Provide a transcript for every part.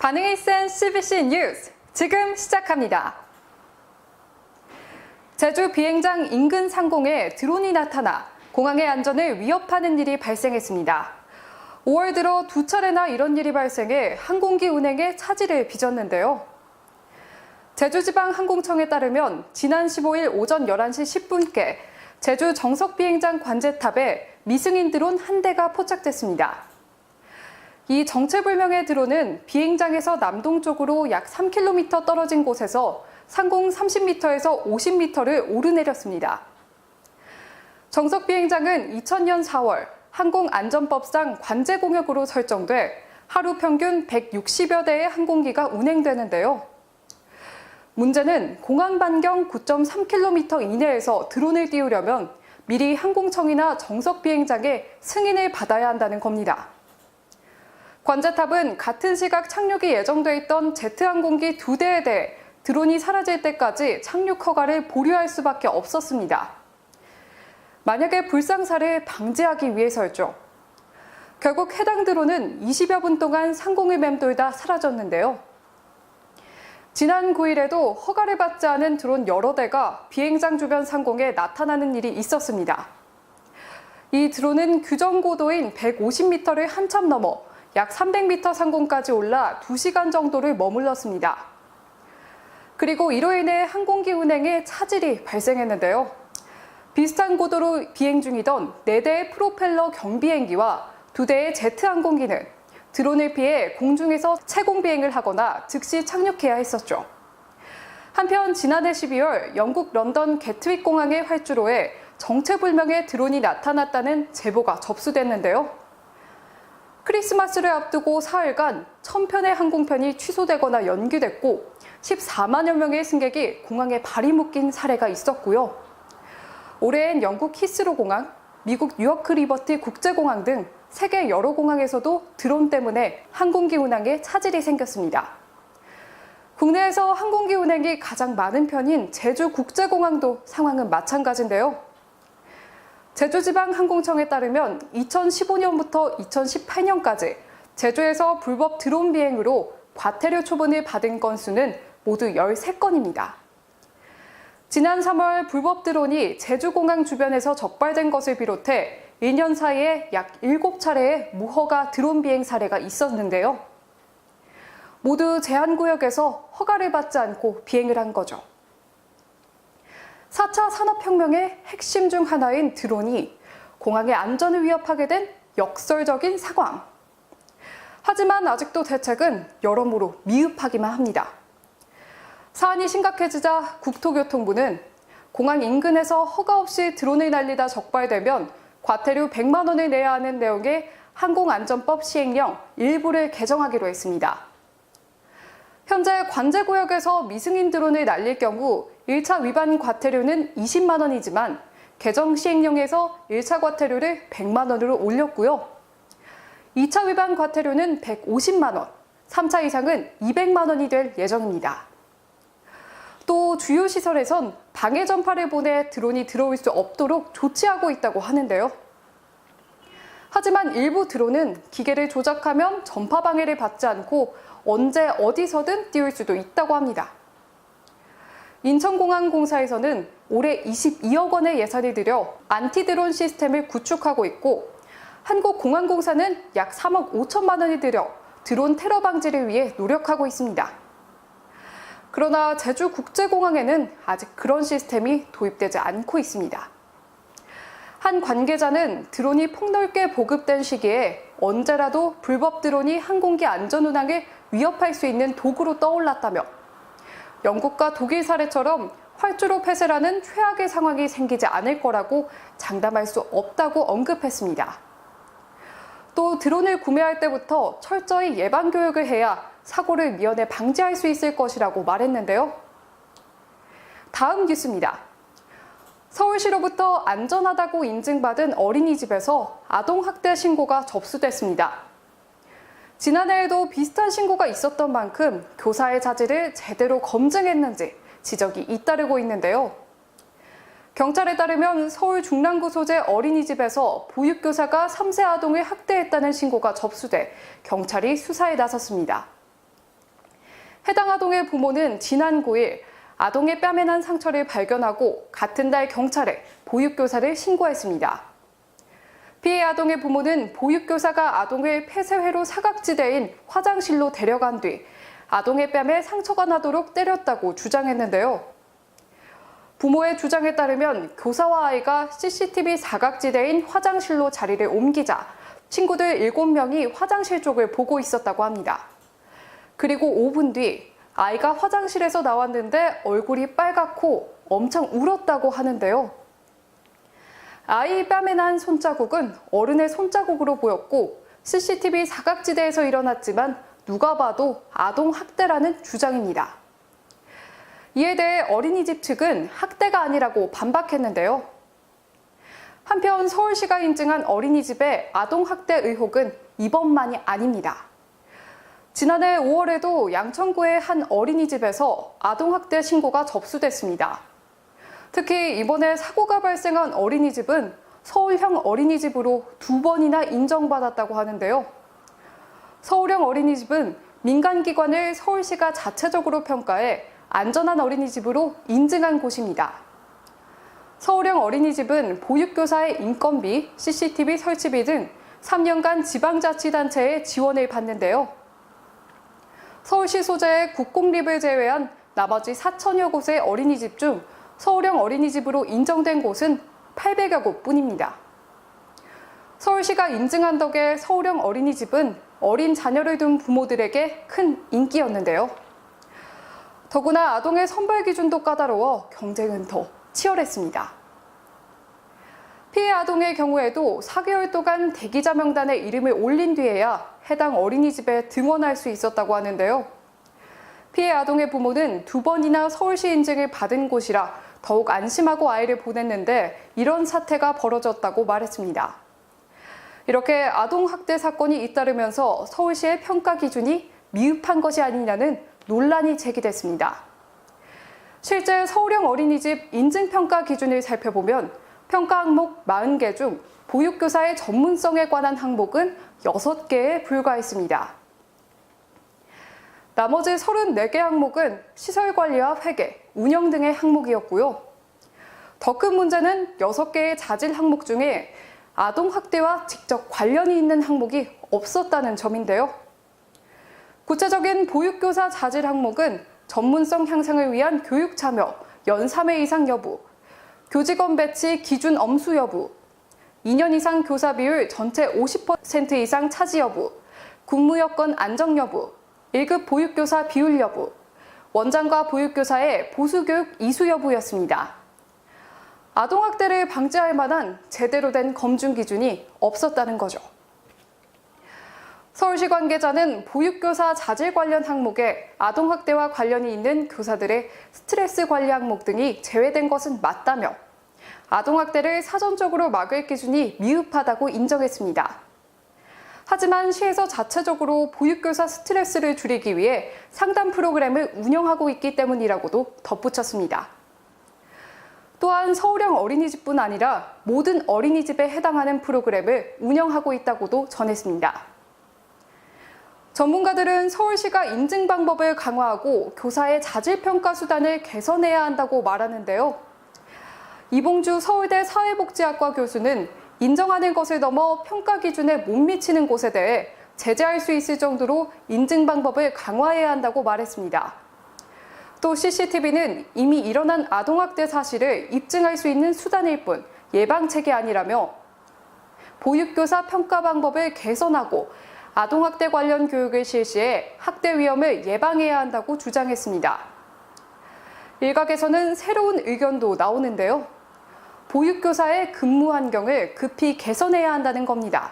반응이 센 CBC 뉴스 지금 시작합니다. 제주 비행장 인근 상공에 드론이 나타나 공항의 안전을 위협하는 일이 발생했습니다. 5월 들어 두 차례나 이런 일이 발생해 항공기 운행에 차질을 빚었는데요. 제주지방항공청에 따르면 지난 15일 오전 11시 10분께 제주 정석비행장 관제탑에 미승인 드론 한 대가 포착됐습니다. 이 정체불명의 드론은 비행장에서 남동쪽으로 약 3km 떨어진 곳에서 상공 30m에서 50m를 오르내렸습니다. 정석비행장은 2000년 4월 항공안전법상 관제공역으로 설정돼 하루 평균 160여 대의 항공기가 운행되는데요. 문제는 공항 반경 9.3km 이내에서 드론을 띄우려면 미리 항공청이나 정석비행장의 승인을 받아야 한다는 겁니다. 관제탑은 같은 시각 착륙이 예정돼 있던 제트항공기 2대에 대해 드론이 사라질 때까지 착륙 허가를 보류할 수밖에 없었습니다. 만약에 불상사를 방지하기 위해서였죠. 결국 해당 드론은 20여 분 동안 상공을 맴돌다 사라졌는데요. 지난 9일에도 허가를 받지 않은 드론 여러 대가 비행장 주변 상공에 나타나는 일이 있었습니다. 이 드론은 규정 고도인 150m를 한참 넘어 약 300m 상공까지 올라 2시간 정도를 머물렀습니다. 그리고 이로 인해 항공기 운행에 차질이 발생했는데요. 비슷한 고도로 비행 중이던 4대의 프로펠러 경비행기와 2대의 제트항공기는 드론을 피해 공중에서 채공 비행을 하거나 즉시 착륙해야 했었죠. 한편 지난해 12월 영국 런던 게트윅 공항의 활주로에 정체불명의 드론이 나타났다는 제보가 접수됐는데요. 크리스마스를 앞두고 사흘간 1000편의 항공편이 취소되거나 연기됐고 14만여 명의 승객이 공항에 발이 묶인 사례가 있었고요. 올해엔 영국 히스로 공항, 미국 뉴요크 리버티 국제공항 등 세계 여러 공항에서도 드론 때문에 항공기 운항에 차질이 생겼습니다. 국내에서 항공기 운행이 가장 많은 편인 제주국제공항도 상황은 마찬가지인데요. 제주지방항공청에 따르면 2015년부터 2018년까지 제주에서 불법 드론 비행으로 과태료 처분을 받은 건수는 모두 13건입니다. 지난 3월 불법 드론이 제주공항 주변에서 적발된 것을 비롯해 1년 사이에 약 7차례의 무허가 드론 비행 사례가 있었는데요. 모두 제한구역에서 허가를 받지 않고 비행을 한 거죠. 4차 산업혁명의 핵심 중 하나인 드론이 공항의 안전을 위협하게 된 역설적인 상황. 하지만 아직도 대책은 여러모로 미흡하기만 합니다. 사안이 심각해지자 국토교통부는 공항 인근에서 허가 없이 드론을 날리다 적발되면 과태료 100만 원을 내야 하는 내용의 항공안전법 시행령 일부를 개정하기로 했습니다. 현재 관제구역에서 미승인 드론을 날릴 경우 1차 위반 과태료는 20만 원이지만 개정 시행령에서 1차 과태료를 100만 원으로 올렸고요. 2차 위반 과태료는 150만 원, 3차 이상은 200만 원이 될 예정입니다. 또 주요 시설에선 방해 전파를 보내 드론이 들어올 수 없도록 조치하고 있다고 하는데요. 하지만 일부 드론은 기계를 조작하면 전파 방해를 받지 않고 언제 어디서든 띄울 수도 있다고 합니다. 인천공항공사에서는 올해 22억 원의 예산을 들여 안티드론 시스템을 구축하고 있고 한국공항공사는 약 3억 5천만 원을 들여 드론 테러 방지를 위해 노력하고 있습니다. 그러나 제주국제공항에는 아직 그런 시스템이 도입되지 않고 있습니다. 한 관계자는 드론이 폭넓게 보급된 시기에 언제라도 불법 드론이 항공기 안전운항을 위협할 수 있는 도구로 떠올랐다며 영국과 독일 사례처럼 활주로 폐쇄라는 최악의 상황이 생기지 않을 거라고 장담할 수 없다고 언급했습니다. 또 드론을 구매할 때부터 철저히 예방 교육을 해야 사고를 미연에 방지할 수 있을 것이라고 말했는데요. 다음 뉴스입니다. 서울시로부터 안전하다고 인증받은 어린이집에서 아동학대 신고가 접수됐습니다. 지난해에도 비슷한 신고가 있었던 만큼 교사의 자질을 제대로 검증했는지 지적이 잇따르고 있는데요. 경찰에 따르면 서울 중랑구 소재 어린이집에서 보육교사가 3세 아동을 학대했다는 신고가 접수돼 경찰이 수사에 나섰습니다. 해당 아동의 부모는 지난 9일 아동의 뺨에 난 상처를 발견하고 같은 달 경찰에 보육교사를 신고했습니다. 피해 아동의 부모는 보육교사가 아동을 폐쇄회로 사각지대인 화장실로 데려간 뒤 아동의 뺨에 상처가 나도록 때렸다고 주장했는데요. 부모의 주장에 따르면 교사와 아이가 CCTV 사각지대인 화장실로 자리를 옮기자 친구들 7명이 화장실 쪽을 보고 있었다고 합니다. 그리고 5분 뒤 아이가 화장실에서 나왔는데 얼굴이 빨갛고 엄청 울었다고 하는데요. 아이 뺨에 난 손자국은 어른의 손자국으로 보였고 CCTV 사각지대에서 일어났지만 누가 봐도 아동 학대라는 주장입니다. 이에 대해 어린이집 측은 학대가 아니라고 반박했는데요. 한편 서울시가 인증한 어린이집의 아동 학대 의혹은 이번만이 아닙니다. 지난해 5월에도 양천구의 한 어린이집에서 아동 학대 신고가 접수됐습니다. 특히 이번에 사고가 발생한 어린이집은 서울형 어린이집으로 2번이나 인정받았다고 하는데요. 서울형 어린이집은 민간기관을 서울시가 자체적으로 평가해 안전한 어린이집으로 인증한 곳입니다. 서울형 어린이집은 보육교사의 인건비, CCTV 설치비 등 3년간 지방자치단체의 지원을 받는데요. 서울시 소재의 국공립을 제외한 나머지 4천여 곳의 어린이집 중 서울형 어린이집으로 인정된 곳은 800여 곳뿐입니다. 서울시가 인증한 덕에 서울형 어린이집은 어린 자녀를 둔 부모들에게 큰 인기였는데요. 더구나 아동의 선발 기준도 까다로워 경쟁은 더 치열했습니다. 피해 아동의 경우에도 4개월 동안 대기자 명단에 이름을 올린 뒤에야 해당 어린이집에 등원할 수 있었다고 하는데요. 피해 아동의 부모는 2번이나 서울시 인증을 받은 곳이라 더욱 안심하고 아이를 보냈는데 이런 사태가 벌어졌다고 말했습니다. 이렇게 아동 학대 사건이 잇따르면서 서울시의 평가 기준이 미흡한 것이 아니냐는 논란이 제기됐습니다. 실제 서울형 어린이집 인증평가 기준을 살펴보면 평가 항목 40개 중 보육교사의 전문성에 관한 항목은 6개에 불과했습니다. 나머지 34개 항목은 시설관리와 회계, 운영 등의 항목이었고요. 더 큰 문제는 6개의 자질 항목 중에 아동학대와 직접 관련이 있는 항목이 없었다는 점인데요. 구체적인 보육교사 자질 항목은 전문성 향상을 위한 교육 참여, 연 3회 이상 여부, 교직원 배치 기준 엄수 여부, 2년 이상 교사 비율 전체 50% 이상 차지 여부, 근무 여건 안정 여부, 1급 보육교사 비율 여부, 원장과 보육교사의 보수교육 이수 여부였습니다. 아동학대를 방지할 만한 제대로 된 검증 기준이 없었다는 거죠. 서울시 관계자는 보육교사 자질 관련 항목에 아동학대와 관련이 있는 교사들의 스트레스 관리 항목 등이 제외된 것은 맞다며 아동학대를 사전적으로 막을 기준이 미흡하다고 인정했습니다. 하지만 시에서 자체적으로 보육교사 스트레스를 줄이기 위해 상담 프로그램을 운영하고 있기 때문이라고도 덧붙였습니다. 또한 서울형 어린이집뿐 아니라 모든 어린이집에 해당하는 프로그램을 운영하고 있다고도 전했습니다. 전문가들은 서울시가 인증 방법을 강화하고 교사의 자질평가 수단을 개선해야 한다고 말하는데요. 이봉주 서울대 사회복지학과 교수는 인정하는 것을 넘어 평가 기준에 못 미치는 곳에 대해 제재할 수 있을 정도로 인증 방법을 강화해야 한다고 말했습니다. 또 CCTV는 이미 일어난 아동학대 사실을 입증할 수 있는 수단일 뿐 예방책이 아니라며 보육교사 평가 방법을 개선하고 아동학대 관련 교육을 실시해 학대 위험을 예방해야 한다고 주장했습니다. 일각에서는 새로운 의견도 나오는데요. 보육교사의 근무 환경을 급히 개선해야 한다는 겁니다.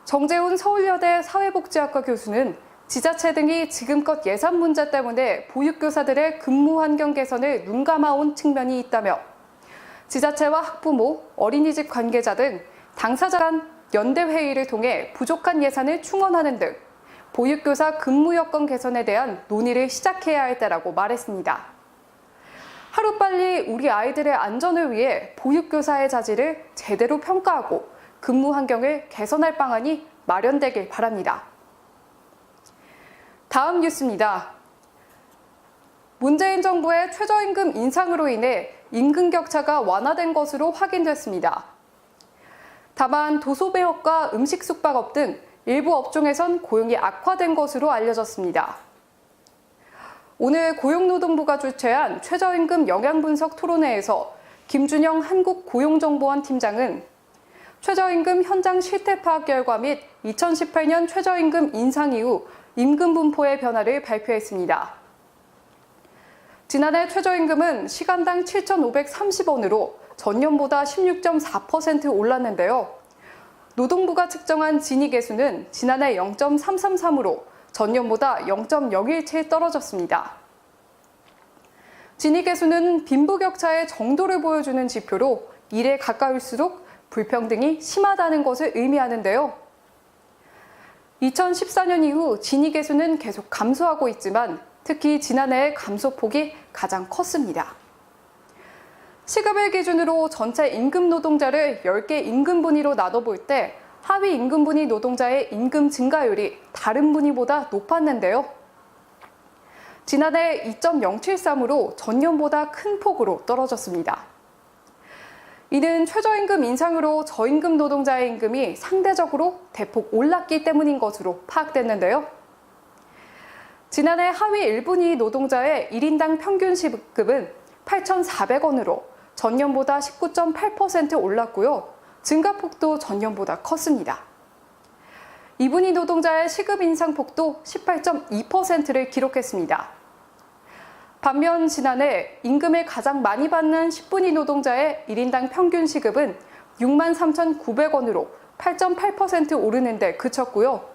정재훈 서울여대 사회복지학과 교수는 지자체 등이 지금껏 예산 문제 때문에 보육교사들의 근무 환경 개선을 눈감아온 측면이 있다며 지자체와 학부모, 어린이집 관계자 등 당사자 간 연대 회의를 통해 부족한 예산을 충원하는 등 보육교사 근무 여건 개선에 대한 논의를 시작해야 할 때라고 말했습니다. 하루빨리 우리 아이들의 안전을 위해 보육교사의 자질을 제대로 평가하고 근무 환경을 개선할 방안이 마련되길 바랍니다. 다음 뉴스입니다. 문재인 정부의 최저임금 인상으로 인해 임금 격차가 완화된 것으로 확인됐습니다. 다만 도소매업과 음식 숙박업 등 일부 업종에선 고용이 악화된 것으로 알려졌습니다. 오늘 고용노동부가 주최한 최저임금 영향분석 토론회에서 김준영 한국고용정보원 팀장은 최저임금 현장 실태 파악 결과 및 2018년 최저임금 인상 이후 임금 분포의 변화를 발표했습니다. 지난해 최저임금은 시간당 7,530원으로 전년보다 16.4% 올랐는데요. 노동부가 측정한 진위계수는 지난해 0.333으로 전년보다 0.017 떨어졌습니다. 진위계수는 빈부격차의 정도를 보여주는 지표로 1에 가까울수록 불평등이 심하다는 것을 의미하는데요. 2014년 이후 진위계수는 계속 감소하고 있지만 특히 지난해의 감소폭이 가장 컸습니다. 시급을 기준으로 전체 임금 노동자를 10개 임금 분위로 나눠볼 때 하위 임금 분위 노동자의 임금 증가율이 다른 분위보다 높았는데요. 지난해 2.073으로 전년보다 큰 폭으로 떨어졌습니다. 이는 최저임금 인상으로 저임금 노동자의 임금이 상대적으로 대폭 올랐기 때문인 것으로 파악됐는데요. 지난해 하위 1분위 노동자의 1인당 평균 시급은 8,400원으로 전년보다 19.8% 올랐고요. 증가폭도 전년보다 컸습니다. 2분위 노동자의 시급 인상폭도 18.2%를 기록했습니다. 반면 지난해 임금을 가장 많이 받는 10분위 노동자의 1인당 평균 시급은 63,900원으로 8.8% 오르는 데 그쳤고요.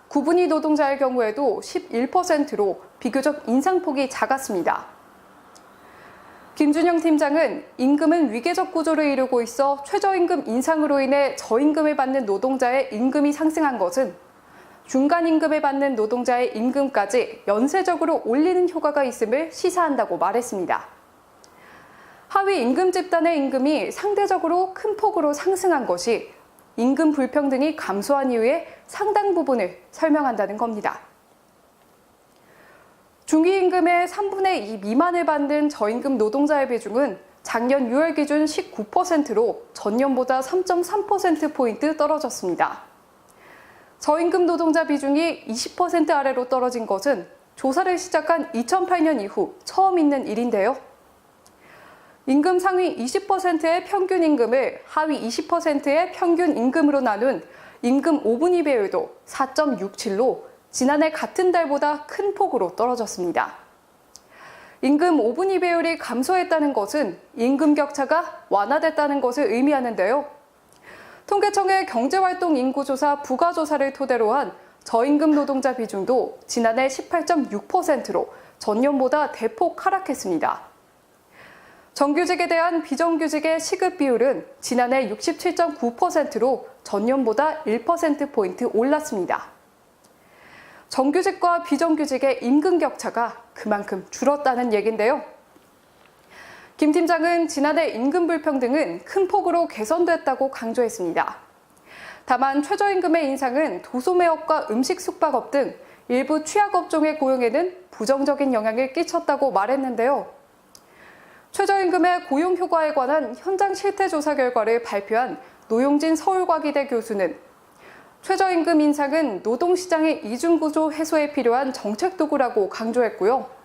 9분위 노동자의 경우에도 11%로 비교적 인상폭이 작았습니다. 김준영 팀장은 임금은 위계적 구조를 이루고 있어 최저임금 인상으로 인해 저임금을 받는 노동자의 임금이 상승한 것은 중간 임금을 받는 노동자의 임금까지 연쇄적으로 올리는 효과가 있음을 시사한다고 말했습니다. 하위 임금 집단의 임금이 상대적으로 큰 폭으로 상승한 것이 임금 불평등이 감소한 이유의 상당 부분을 설명한다는 겁니다. 중위임금의 3분의 2 미만을 받는 저임금 노동자의 비중은 작년 6월 기준 19%로 전년보다 3.3%포인트 떨어졌습니다. 저임금 노동자 비중이 20% 아래로 떨어진 것은 조사를 시작한 2008년 이후 처음 있는 일인데요. 임금 상위 20%의 평균 임금을 하위 20%의 평균 임금으로 나눈 임금 5분위 배율도 4.67로 지난해 같은 달보다 큰 폭으로 떨어졌습니다. 임금 5분위 배율이 감소했다는 것은 임금 격차가 완화됐다는 것을 의미하는데요. 통계청의 경제활동 인구조사 부가조사를 토대로 한 저임금 노동자 비중도 지난해 18.6%로 전년보다 대폭 하락했습니다. 정규직에 대한 비정규직의 시급 비율은 지난해 67.9%로 전년보다 1%포인트 올랐습니다. 정규직과 비정규직의 임금 격차가 그만큼 줄었다는 얘긴데요. 김 팀장은 지난해 임금 불평등은 큰 폭으로 개선됐다고 강조했습니다. 다만 최저임금의 인상은 도소매업과 음식 숙박업 등 일부 취약업종의 고용에는 부정적인 영향을 끼쳤다고 말했는데요. 최저임금의 고용 효과에 관한 현장 실태 조사 결과를 발표한 노용진 서울과기대 교수는 최저임금 인상은 노동시장의 이중구조 해소에 필요한 정책 도구라고 강조했고요.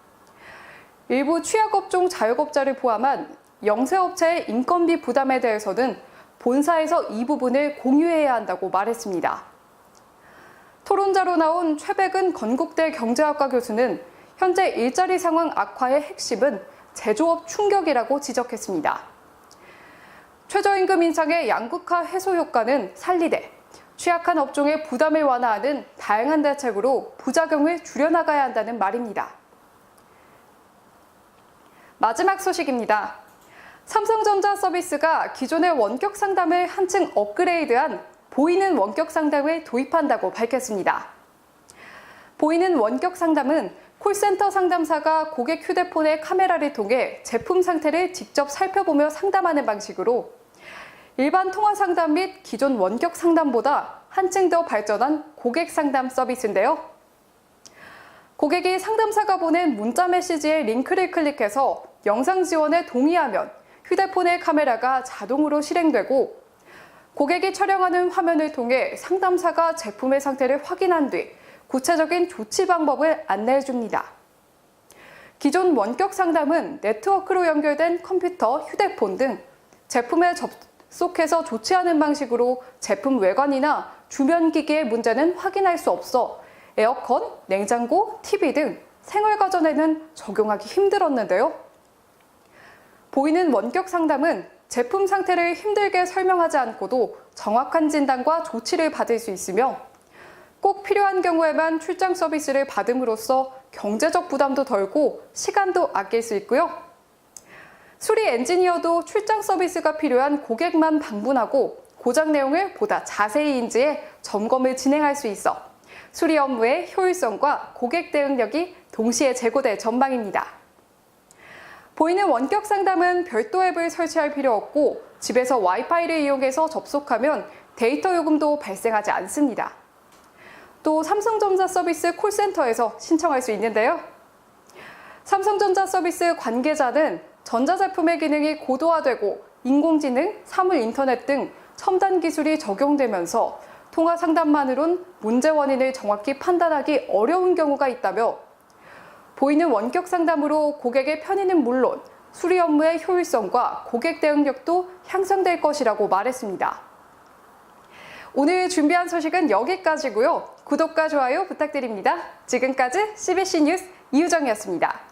일부 취약업종 자영업자를 포함한 영세업체의 인건비 부담에 대해서는 본사에서 이 부분을 공유해야 한다고 말했습니다. 토론자로 나온 최백은 건국대 경제학과 교수는 현재 일자리 상황 악화의 핵심은 제조업 충격이라고 지적했습니다. 최저임금 인상의 양극화 해소 효과는 살리되 취약한 업종의 부담을 완화하는 다양한 대책으로 부작용을 줄여나가야 한다는 말입니다. 마지막 소식입니다. 삼성전자 서비스가 기존의 원격 상담을 한층 업그레이드한 보이는 원격 상담을 도입한다고 밝혔습니다. 보이는 원격 상담은 콜센터 상담사가 고객 휴대폰의 카메라를 통해 제품 상태를 직접 살펴보며 상담하는 방식으로 일반 통화 상담 및 기존 원격 상담보다 한층 더 발전한 고객 상담 서비스인데요. 고객이 상담사가 보낸 문자 메시지의 링크를 클릭해서 영상 지원에 동의하면 휴대폰의 카메라가 자동으로 실행되고 고객이 촬영하는 화면을 통해 상담사가 제품의 상태를 확인한 뒤 구체적인 조치 방법을 안내해 줍니다. 기존 원격 상담은 네트워크로 연결된 컴퓨터, 휴대폰 등 제품에 접속해서 조치하는 방식으로 제품 외관이나 주변 기기의 문제는 확인할 수 없어 에어컨, 냉장고, TV 등 생활가전에는 적용하기 힘들었는데요. 보이는 원격 상담은 제품 상태를 힘들게 설명하지 않고도 정확한 진단과 조치를 받을 수 있으며 꼭 필요한 경우에만 출장 서비스를 받음으로써 경제적 부담도 덜고 시간도 아낄 수 있고요. 수리 엔지니어도 출장 서비스가 필요한 고객만 방문하고 고장 내용을 보다 자세히 인지해 점검을 진행할 수 있어 수리 업무의 효율성과 고객 대응력이 동시에 제고될 전망입니다. 보이는 원격 상담은 별도 앱을 설치할 필요 없고 집에서 와이파이를 이용해서 접속하면 데이터 요금도 발생하지 않습니다. 또 삼성전자 서비스 콜센터에서 신청할 수 있는데요. 삼성전자 서비스 관계자는 전자제품의 기능이 고도화되고 인공지능, 사물 인터넷 등 첨단 기술이 적용되면서 통화 상담만으론 문제 원인을 정확히 판단하기 어려운 경우가 있다며 보이는 원격 상담으로 고객의 편의는 물론 수리 업무의 효율성과 고객 대응력도 향상될 것이라고 말했습니다. 오늘 준비한 소식은 여기까지고요. 구독과 좋아요 부탁드립니다. 지금까지 CBC 뉴스 이유정이었습니다.